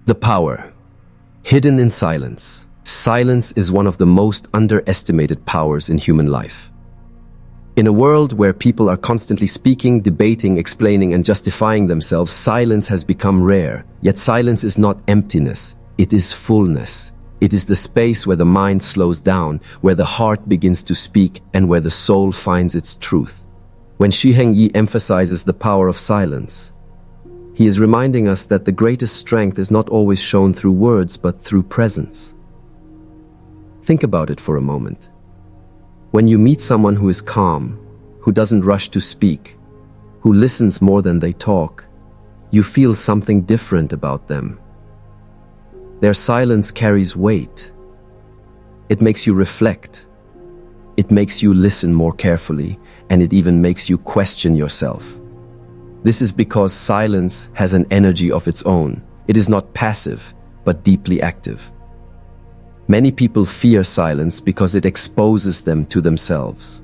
The power, hidden in silence. Silence is one of the most underestimated powers in human life. In a world where people are constantly speaking, debating, explaining, and justifying themselves, silence has become rare. Yet silence is not emptiness, it is fullness. It is the space where the mind slows down, where the heart begins to speak, and where the soul finds its truth. When HENG emphasizes the power of silence, he is reminding us that the greatest strength is not always shown through words, but through presence. Think about it for a moment. When you meet someone who is calm, who doesn't rush to speak, who listens more than they talk, you feel something different about them. Their silence carries weight. It makes you reflect. It makes you listen more carefully, and it even makes you question yourself. This is because silence has an energy of its own. It is not passive, but deeply active. Many people fear silence because it exposes them to themselves.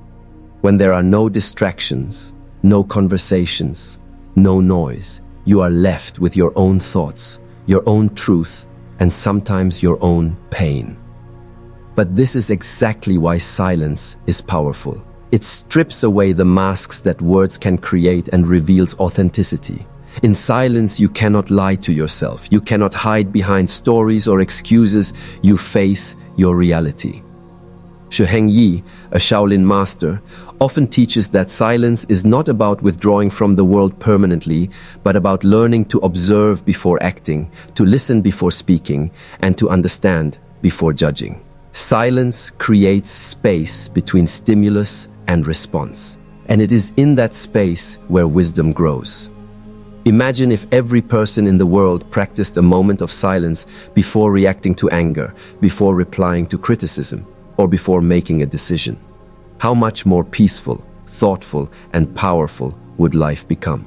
When there are no distractions, no conversations, no noise, you are left with your own thoughts, your own truth, and sometimes your own pain. But this is exactly why silence is powerful. It strips away the masks that words can create and reveals authenticity. In silence, you cannot lie to yourself. You cannot hide behind stories or excuses. You face your reality. HENG, a Shaolin master, often teaches that silence is not about withdrawing from the world permanently, but about learning to observe before acting, to listen before speaking, and to understand before judging. Silence creates space between stimulus and response, and it is in that space where wisdom grows. Imagine if every person in the world practiced a moment of silence before reacting to anger, before replying to criticism, or before making a decision. How much more peaceful, thoughtful, and powerful would life become?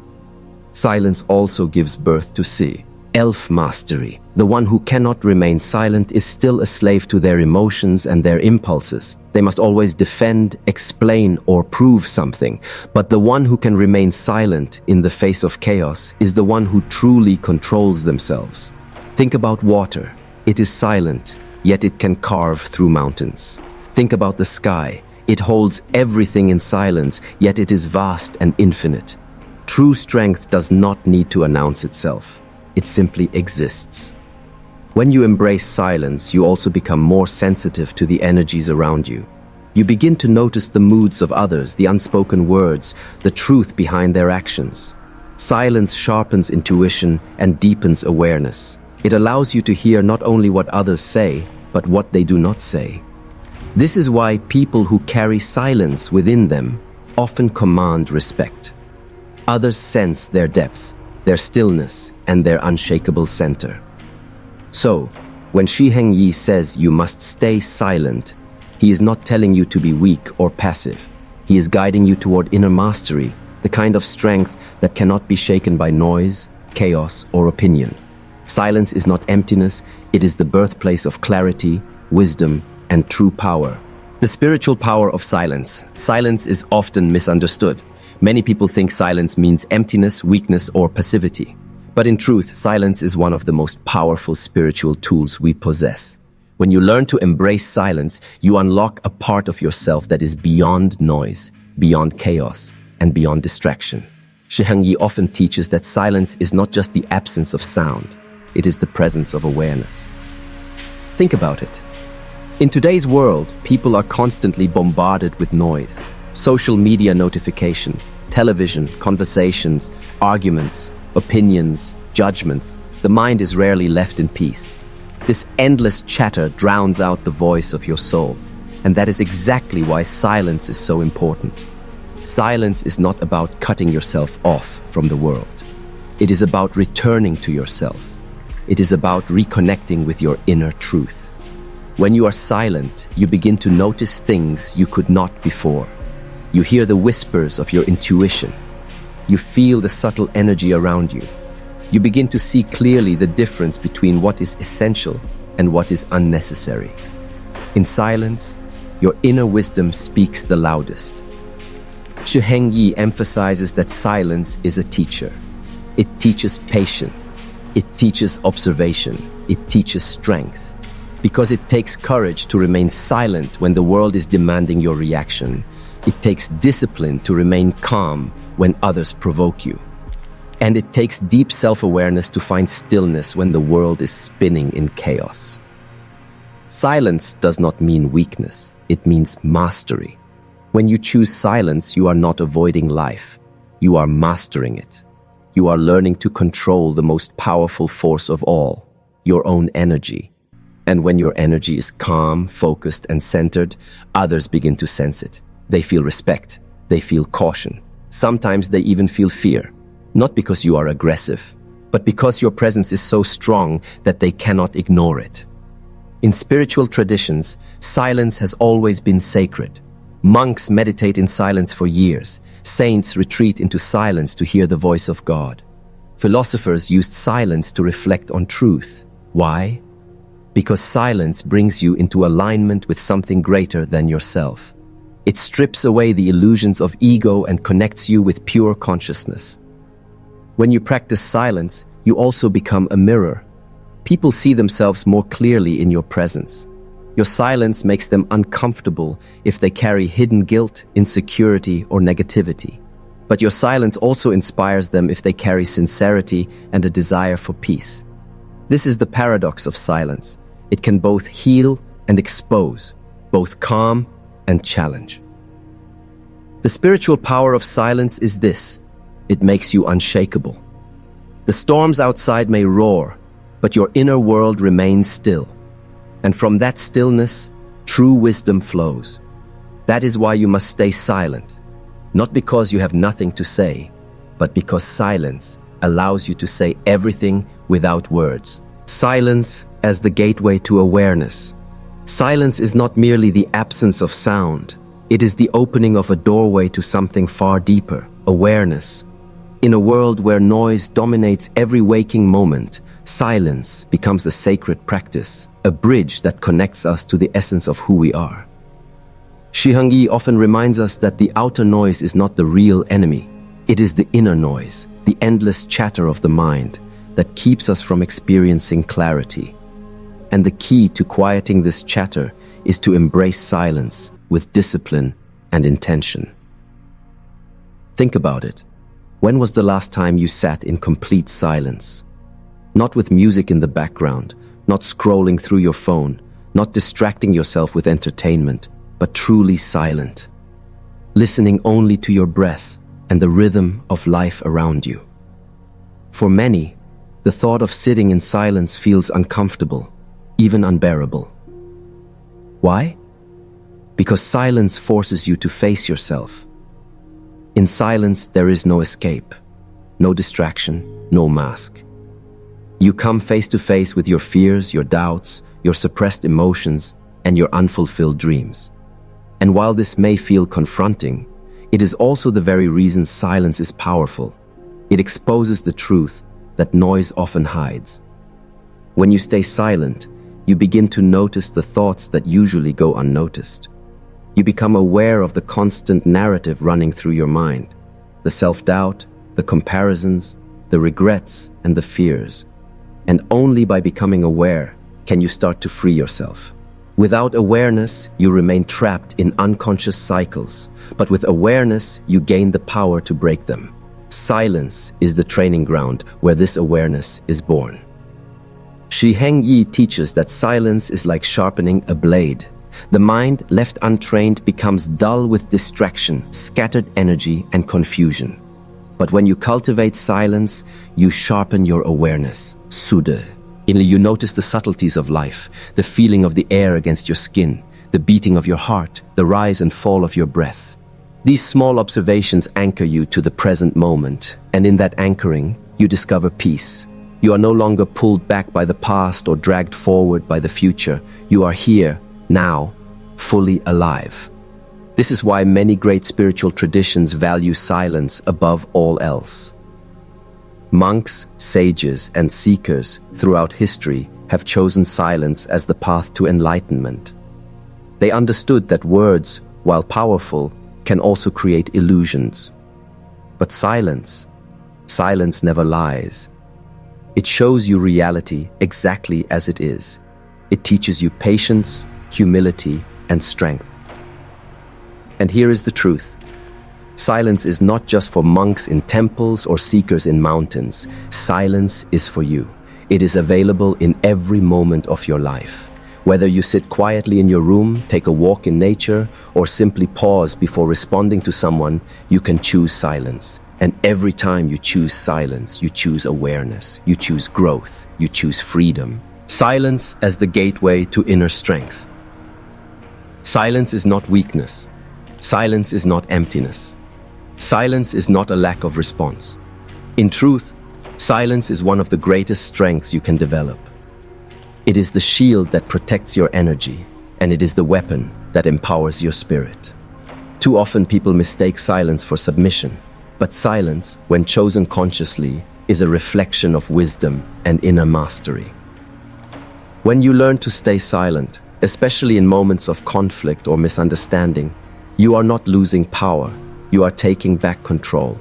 Silence also gives birth to SHI, elf mastery. The one who cannot remain silent is still a slave to their emotions and their impulses. They must always defend, explain, or prove something. But the one who can remain silent in the face of chaos is the one who truly controls themselves. Think about water. It is silent, yet it can carve through mountains. Think about the sky. It holds everything in silence, yet it is vast and infinite. True strength does not need to announce itself. It simply exists. When you embrace silence, you also become more sensitive to the energies around you. You begin to notice the moods of others, the unspoken words, the truth behind their actions. Silence sharpens intuition and deepens awareness. It allows you to hear not only what others say, but what they do not say. This is why people who carry silence within them often command respect. Others sense their depth, their stillness, and their unshakable center. So, when HENG says you must stay silent, he is not telling you to be weak or passive. He is guiding you toward inner mastery, the kind of strength that cannot be shaken by noise, chaos, or opinion. Silence is not emptiness, it is the birthplace of clarity, wisdom, and true power. The spiritual power of silence. Silence is often misunderstood. Many people think silence means emptiness, weakness, or passivity. But in truth, silence is one of the most powerful spiritual tools we possess. When you learn to embrace silence, you unlock a part of yourself that is beyond noise, beyond chaos, and beyond distraction. HENG often teaches that silence is not just the absence of sound, it is the presence of awareness. Think about it. In today's world, people are constantly bombarded with noise. Social media notifications, television, conversations, arguments, opinions, judgments. The mind is rarely left in peace. This endless chatter drowns out the voice of your soul. And that is exactly why silence is so important. Silence is not about cutting yourself off from the world. It is about returning to yourself. It is about reconnecting with your inner truth. When you are silent, you begin to notice things you could not before. You hear the whispers of your intuition. You feel the subtle energy around you. You begin to see clearly the difference between what is essential and what is unnecessary. In silence, your inner wisdom speaks the loudest. HENG emphasizes that silence is a teacher. It teaches patience. It teaches observation. It teaches strength. Because it takes courage to remain silent when the world is demanding your reaction. It takes discipline to remain calm when others provoke you. And it takes deep self-awareness to find stillness when the world is spinning in chaos. Silence does not mean weakness. It means mastery. When you choose silence, you are not avoiding life. You are mastering it. You are learning to control the most powerful force of all, your own energy. And when your energy is calm, focused, and centered, others begin to sense it. They feel respect. They feel caution. Sometimes they even feel fear. Not because you are aggressive, but because your presence is so strong that they cannot ignore it. In spiritual traditions, silence has always been sacred. Monks meditate in silence for years. Saints retreat into silence to hear the voice of God. Philosophers used silence to reflect on truth. Why? Because silence brings you into alignment with something greater than yourself. It strips away the illusions of ego and connects you with pure consciousness. When you practice silence, you also become a mirror. People see themselves more clearly in your presence. Your silence makes them uncomfortable if they carry hidden guilt, insecurity, or negativity. But your silence also inspires them if they carry sincerity and a desire for peace. This is the paradox of silence. It can both heal and expose, both calm and challenge. The spiritual power of silence is this: it makes you unshakable. The storms outside may roar, but your inner world remains still. And from that stillness, true wisdom flows. That is why you must stay silent, not because you have nothing to say, but because silence allows you to say everything without words. Silence as the gateway to awareness. Silence is not merely the absence of sound. It is the opening of a doorway to something far deeper, awareness. In a world where noise dominates every waking moment, silence becomes a sacred practice, a bridge that connects us to the essence of who we are. HENG often reminds us that the outer noise is not the real enemy. It is the inner noise, the endless chatter of the mind, that keeps us from experiencing clarity. And the key to quieting this chatter is to embrace silence with discipline and intention. Think about it. When was the last time you sat in complete silence? Not with music in the background, not scrolling through your phone, not distracting yourself with entertainment, but truly silent, listening only to your breath and the rhythm of life around you. For many, the thought of sitting in silence feels uncomfortable, even unbearable. Why? Because silence forces you to face yourself. In silence, there is no escape, no distraction, no mask. You come face to face with your fears, your doubts, your suppressed emotions, and your unfulfilled dreams. And while this may feel confronting, it is also the very reason silence is powerful. It exposes the truth that noise often hides. When you stay silent, you begin to notice the thoughts that usually go unnoticed. You become aware of the constant narrative running through your mind, the self-doubt, the comparisons, the regrets, and the fears. And only by becoming aware can you start to free yourself. Without awareness, you remain trapped in unconscious cycles, but with awareness, you gain the power to break them. Silence is the training ground where this awareness is born. HENG teaches that silence is like sharpening a blade. The mind, left untrained, becomes dull with distraction, scattered energy, and confusion. But when you cultivate silence, you sharpen your awareness. Sude. You notice the subtleties of life, the feeling of the air against your skin, the beating of your heart, the rise and fall of your breath. These small observations anchor you to the present moment, and in that anchoring, you discover peace. You are no longer pulled back by the past or dragged forward by the future. You are here, now, fully alive. This is why many great spiritual traditions value silence above all else. Monks, sages, and seekers throughout history have chosen silence as the path to enlightenment. They understood that words, while powerful, can also create illusions. But silence never lies. It shows you reality exactly as it is. It teaches you patience, humility, and strength. And here is the truth. Silence is not just for monks in temples or seekers in mountains. Silence is for you. It is available in every moment of your life. Whether you sit quietly in your room, take a walk in nature, or simply pause before responding to someone, you can choose silence. And every time you choose silence, you choose awareness, you choose growth, you choose freedom. Silence as the gateway to inner strength. Silence is not weakness. Silence is not emptiness. Silence is not a lack of response. In truth, silence is one of the greatest strengths you can develop. It is the shield that protects your energy, and it is the weapon that empowers your spirit. Too often people mistake silence for submission, but silence, when chosen consciously, is a reflection of wisdom and inner mastery. When you learn to stay silent, especially in moments of conflict or misunderstanding, you are not losing power, you are taking back control.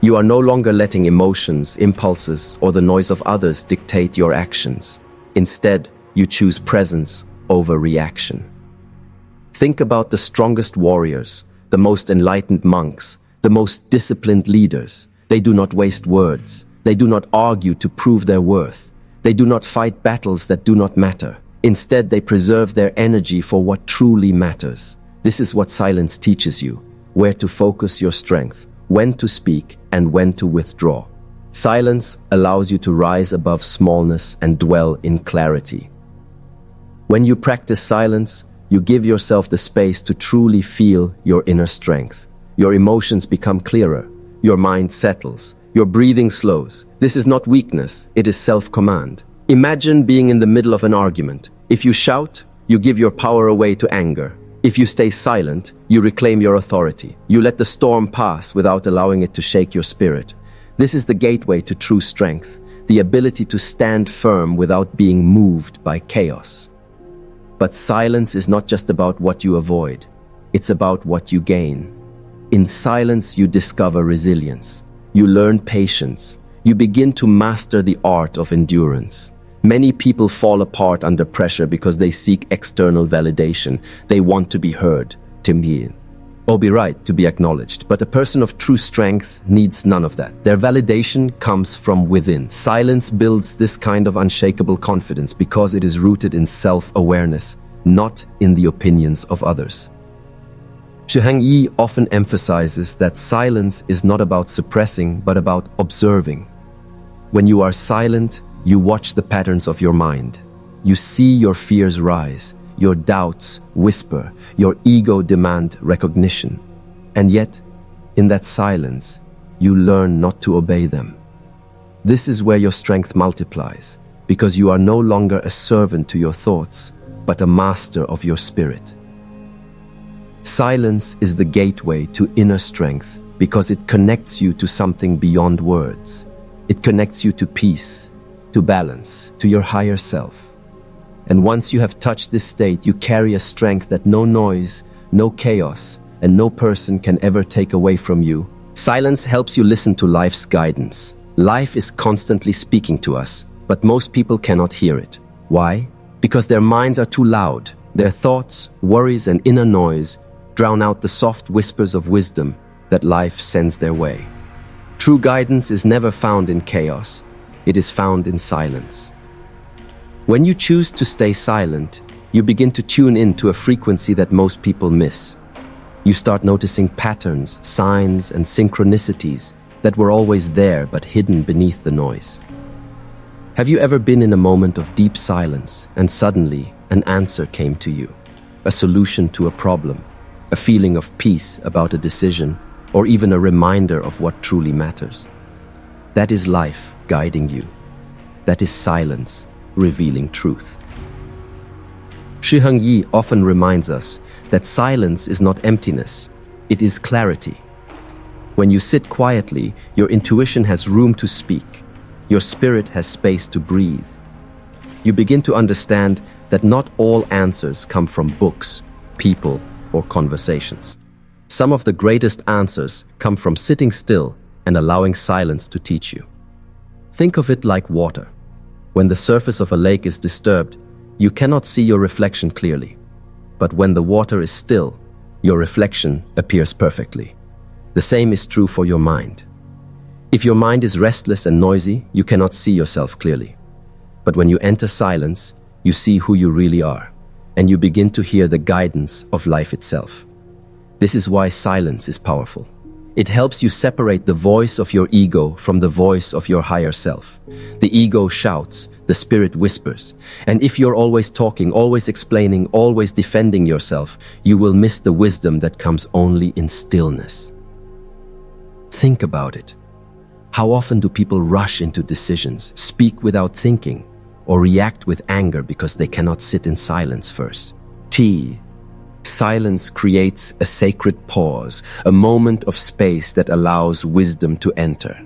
You are no longer letting emotions, impulses, or the noise of others dictate your actions. Instead, you choose presence over reaction. Think about the strongest warriors, the most enlightened monks, the most disciplined leaders. They do not waste words. They do not argue to prove their worth. They do not fight battles that do not matter. Instead, they preserve their energy for what truly matters. This is what silence teaches you: where to focus your strength, when to speak, and when to withdraw. Silence allows you to rise above smallness and dwell in clarity. When you practice silence, you give yourself the space to truly feel your inner strength. Your emotions become clearer, your mind settles, your breathing slows. This is not weakness, it is self-command. Imagine being in the middle of an argument. If you shout, you give your power away to anger. If you stay silent, you reclaim your authority. You let the storm pass without allowing it to shake your spirit. This is the gateway to true strength, the ability to stand firm without being moved by chaos. But silence is not just about what you avoid, it's about what you gain. In silence, you discover resilience. You learn patience. You begin to master the art of endurance. Many people fall apart under pressure because they seek external validation. They want to be heard, or be right, to be acknowledged. But a person of true strength needs none of that. Their validation comes from within. Silence builds this kind of unshakable confidence because it is rooted in self-awareness, not in the opinions of others. HENG often emphasizes that silence is not about suppressing, but about observing. When you are silent, you watch the patterns of your mind. You see your fears rise, your doubts whisper, your ego demand recognition. And yet, in that silence, you learn not to obey them. This is where your strength multiplies, because you are no longer a servant to your thoughts, but a master of your spirit. Silence is the gateway to inner strength because it connects you to something beyond words. It connects you to peace, to balance, to your higher self. And once you have touched this state, you carry a strength that no noise, no chaos, and no person can ever take away from you. Silence helps you listen to life's guidance. Life is constantly speaking to us, but most people cannot hear it. Why? Because their minds are too loud. Their thoughts, worries, and inner noise drown out the soft whispers of wisdom that life sends their way. True guidance is never found in chaos. It is found in silence. When you choose to stay silent, you begin to tune into a frequency that most people miss. You start noticing patterns, signs, and synchronicities that were always there but hidden beneath the noise. Have you ever been in a moment of deep silence and suddenly an answer came to you? A solution to a problem, a feeling of peace about a decision, or even a reminder of what truly matters? That is life guiding you. That is silence revealing truth. HENG often reminds us that silence is not emptiness, it is clarity. When you sit quietly, your intuition has room to speak. Your spirit has space to breathe. You begin to understand that not all answers come from books, people, or conversations. Some of the greatest answers come from sitting still and allowing silence to teach you. Think of it like water. When the surface of a lake is disturbed, you cannot see your reflection clearly. But when the water is still, your reflection appears perfectly. The same is true for your mind. If your mind is restless and noisy, you cannot see yourself clearly. But when you enter silence, you see who you really are, and you begin to hear the guidance of life itself. This is why silence is powerful. It helps you separate the voice of your ego from the voice of your higher self. The ego shouts, the spirit whispers. And if you're always talking, always explaining, always defending yourself, you will miss the wisdom that comes only in stillness. Think about it. How often do people rush into decisions, speak without thinking, or react with anger because they cannot sit in silence first? Silence creates a sacred pause, a moment of space that allows wisdom to enter.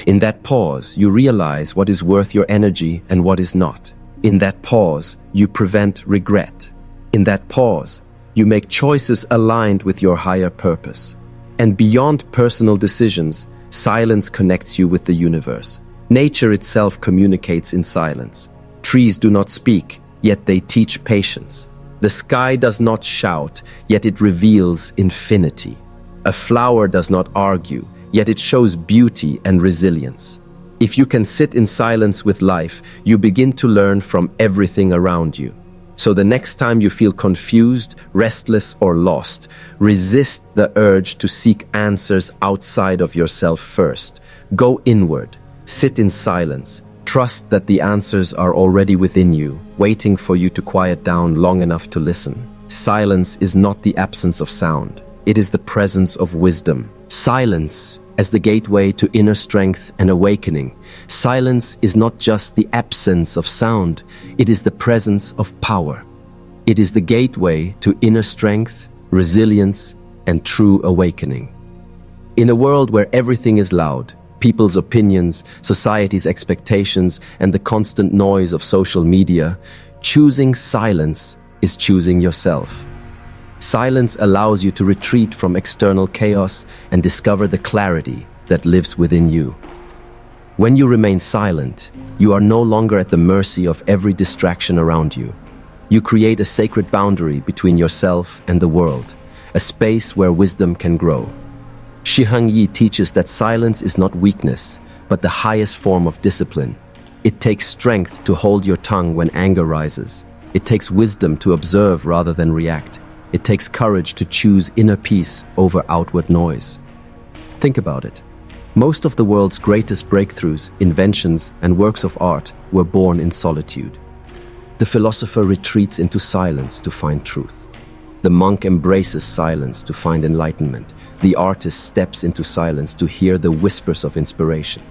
In that pause, you realize what is worth your energy and what is not. In that pause, you prevent regret. In that pause, you make choices aligned with your higher purpose. And beyond personal decisions, silence connects you with the universe. Nature itself communicates in silence. Trees do not speak, yet they teach patience. The sky does not shout, yet it reveals infinity. A flower does not argue, yet it shows beauty and resilience. If you can sit in silence with life, you begin to learn from everything around you. So the next time you feel confused, restless, or lost, resist the urge to seek answers outside of yourself first. Go inward, sit in silence. Trust that the answers are already within you, waiting for you to quiet down long enough to listen. Silence is not the absence of sound. It is the presence of wisdom. Silence as the gateway to inner strength and awakening. Silence is not just the absence of sound, it is the presence of power. It is the gateway to inner strength, resilience, and true awakening. In a world where everything is loud, people's opinions, society's expectations, and the constant noise of social media, choosing silence is choosing yourself. Silence allows you to retreat from external chaos and discover the clarity that lives within you. When you remain silent, you are no longer at the mercy of every distraction around you. You create a sacred boundary between yourself and the world, a space where wisdom can grow. HENG teaches that silence is not weakness, but the highest form of discipline. It takes strength to hold your tongue when anger rises. It takes wisdom to observe rather than react. It takes courage to choose inner peace over outward noise. Think about it. Most of the world's greatest breakthroughs, inventions, and works of art were born in solitude. The philosopher retreats into silence to find truth. The monk embraces silence to find enlightenment. The artist steps into silence to hear the whispers of inspiration.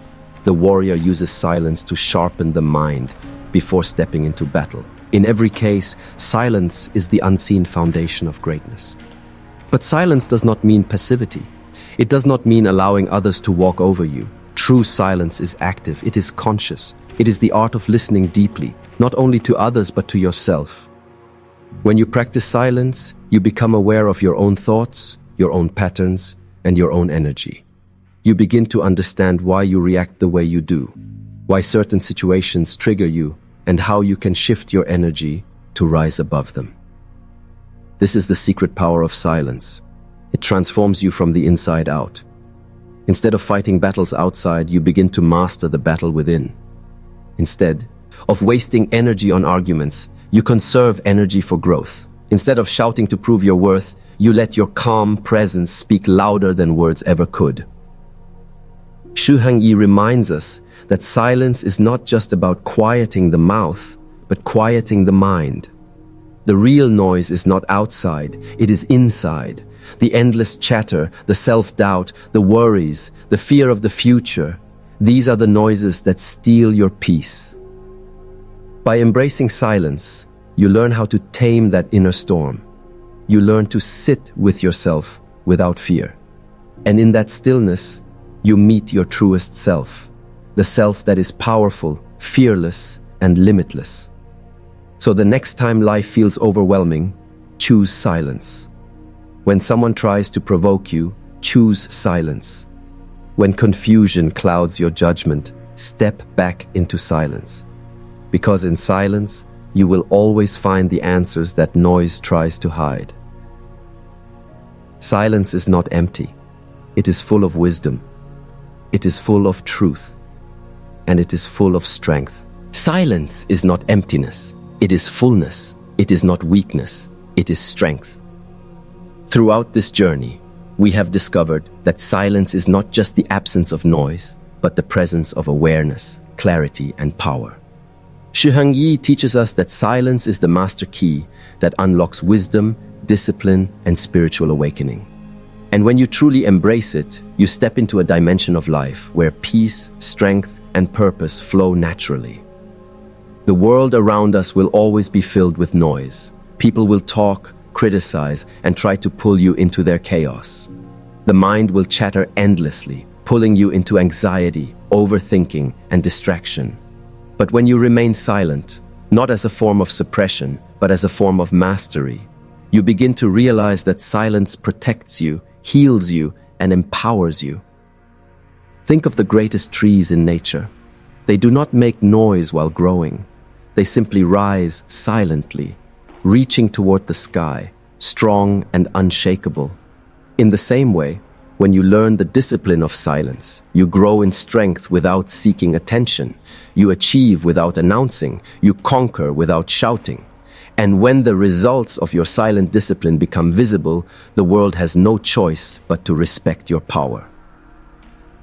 The warrior uses silence to sharpen the mind before stepping into battle. In every case, silence is the unseen foundation of greatness. But silence does not mean passivity. It does not mean allowing others to walk over you. True silence is active, it is conscious. It is the art of listening deeply, not only to others but to yourself. When you practice silence, you become aware of your own thoughts, your own patterns, and your own energy. You begin to understand why you react the way you do, why certain situations trigger you, and how you can shift your energy to rise above them. This is the secret power of silence. It transforms you from the inside out. Instead of fighting battles outside, you begin to master the battle within. Instead of wasting energy on arguments, you conserve energy for growth. Instead of shouting to prove your worth, you let your calm presence speak louder than words ever could. HENG reminds us that silence is not just about quieting the mouth, but quieting the mind. The real noise is not outside, it is inside. The endless chatter, the self-doubt, the worries, the fear of the future, these are the noises that steal your peace. By embracing silence, you learn how to tame that inner storm. You learn to sit with yourself without fear. And in that stillness, you meet your truest self, the self that is powerful, fearless, and limitless. So the next time life feels overwhelming, choose silence. When someone tries to provoke you, choose silence. When confusion clouds your judgment, step back into silence. Because in silence, you will always find the answers that noise tries to hide. Silence is not empty. It is full of wisdom. It is full of truth. And it is full of strength. Silence is not emptiness. It is fullness. It is not weakness. It is strength. Throughout this journey, we have discovered that silence is not just the absence of noise, but the presence of awareness, clarity, and power. HENG teaches us that silence is the master key that unlocks wisdom, discipline, and spiritual awakening. And when you truly embrace it, you step into a dimension of life where peace, strength, and purpose flow naturally. The world around us will always be filled with noise. People will talk, criticize, and try to pull you into their chaos. The mind will chatter endlessly, pulling you into anxiety, overthinking, and distraction. But when you remain silent, not as a form of suppression, but as a form of mastery, you begin to realize that silence protects you, heals you, and empowers you. Think of the greatest trees in nature. They do not make noise while growing. They simply rise silently, reaching toward the sky, strong and unshakable. In the same way, when you learn the discipline of silence, you grow in strength without seeking attention. You achieve without announcing. You conquer without shouting. And when the results of your silent discipline become visible, the world has no choice but to respect your power.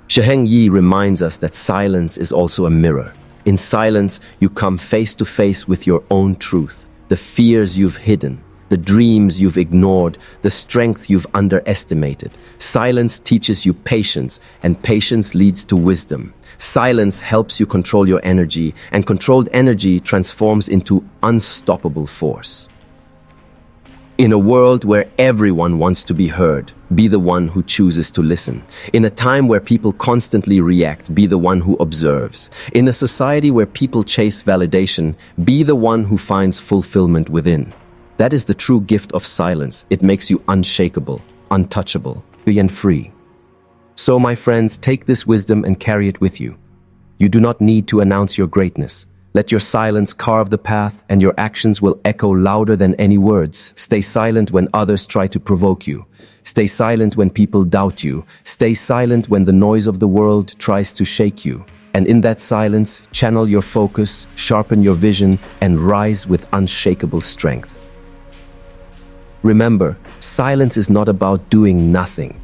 HENG reminds us that silence is also a mirror. In silence, you come face to face with your own truth, the fears you've hidden, the dreams you've ignored, the strength you've underestimated. Silence teaches you patience, and patience leads to wisdom. Silence helps you control your energy, and controlled energy transforms into unstoppable force. In a world where everyone wants to be heard, be the one who chooses to listen. In a time where people constantly react, be the one who observes. In a society where people chase validation, be the one who finds fulfillment within. That is the true gift of silence. It makes you unshakable, untouchable, and free. So, my friends, take this wisdom and carry it with you. You do not need to announce your greatness. Let your silence carve the path, and your actions will echo louder than any words. Stay silent when others try to provoke you. Stay silent when people doubt you. Stay silent when the noise of the world tries to shake you. And in that silence, channel your focus, sharpen your vision, and rise with unshakable strength. Remember, silence is not about doing nothing.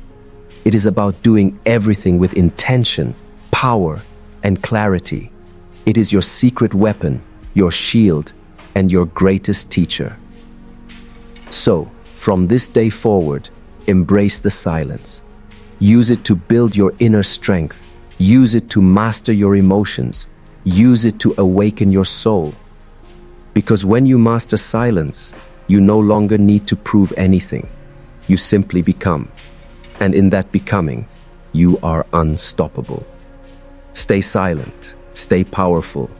It is about doing everything with intention, power, and clarity. It is your secret weapon, your shield, and your greatest teacher. So, from this day forward, embrace the silence. Use it to build your inner strength. Use it to master your emotions. Use it to awaken your soul. Because when you master silence, you no longer need to prove anything. You simply become. And in that becoming, you are unstoppable. Stay silent, stay powerful,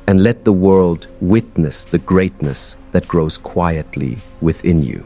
and let the world witness the greatness that grows quietly within you.